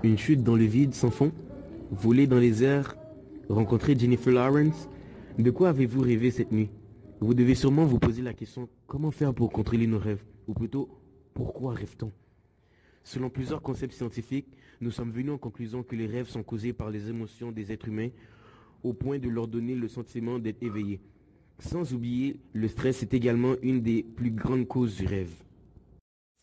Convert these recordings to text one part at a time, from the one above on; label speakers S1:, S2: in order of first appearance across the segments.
S1: Une chute dans le vide sans fond? Voler dans les airs? Rencontrer Jennifer Lawrence? De quoi avez-vous rêvé cette nuit? Vous devez sûrement vous poser la question, comment faire pour contrôler nos rêves? Ou plutôt, pourquoi rêve-t-on? Selon plusieurs concepts scientifiques, nous sommes venus en conclusion que les rêves sont causés par les émotions des êtres humains au point de leur donner le sentiment d'être éveillés. Sans oublier, le stress est également une des plus grandes causes du rêve.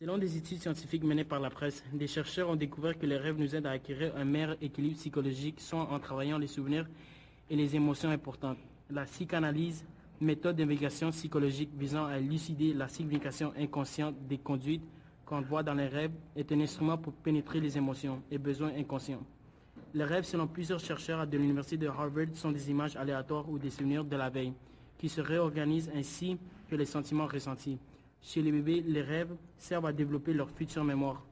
S2: Selon des études scientifiques menées par la presse, des chercheurs ont découvert que les rêves nous aident à acquérir un meilleur équilibre psychologique, soit en travaillant les souvenirs et les émotions importantes. La psychanalyse, méthode d'investigation psychologique visant à élucider la signification inconsciente des conduites qu'on voit dans les rêves, est un instrument pour pénétrer les émotions et besoins inconscients. Les rêves, selon plusieurs chercheurs de l'université de Harvard, sont des images aléatoires ou des souvenirs de la veille, qui se réorganisent ainsi que les sentiments ressentis. Chez les bébés, les rêves servent à développer leur future mémoire.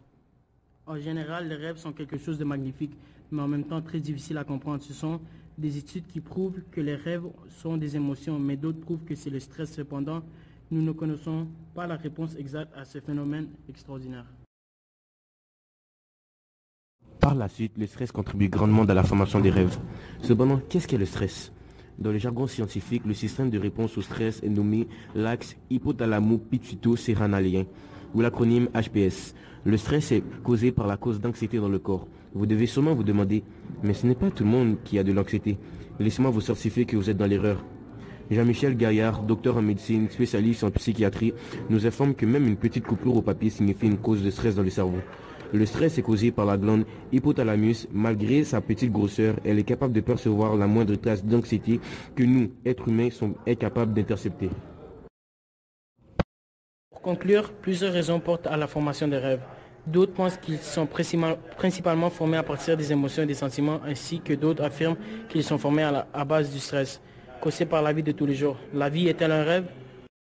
S2: En général, les rêves sont quelque chose de magnifique, mais en même temps très difficile à comprendre. Ce sont des études qui prouvent que les rêves sont des émotions, mais d'autres prouvent que c'est le stress. Cependant, nous ne connaissons pas la réponse exacte à ce phénomène extraordinaire.
S1: Par la suite, le stress contribue grandement à la formation des rêves. Cependant, qu'est-ce qu'est le stress? Dans le jargon scientifique, le système de réponse au stress est nommé l'axe hypothalamo-pituito-cérébralien, ou l'acronyme HPS. Le stress est causé par la cause d'anxiété dans le corps. Vous devez sûrement vous demander, mais ce n'est pas tout le monde qui a de l'anxiété. Laissez-moi vous certifier que vous êtes dans l'erreur. Jean-Michel Gaillard, docteur en médecine, spécialiste en psychiatrie, nous informe que même une petite coupure au papier signifie une cause de stress dans le cerveau. Le stress est causé par la glande hypothalamus. Malgré sa petite grosseur, elle est capable de percevoir la moindre trace d'anxiété que nous, êtres humains, sommes incapables d'intercepter.
S2: Pour conclure, plusieurs raisons portent à la formation des rêves. D'autres pensent qu'ils sont principalement formés à partir des émotions et des sentiments, ainsi que d'autres affirment qu'ils sont formés à base du stress, causé par la vie de tous les jours. La vie est-elle un rêve?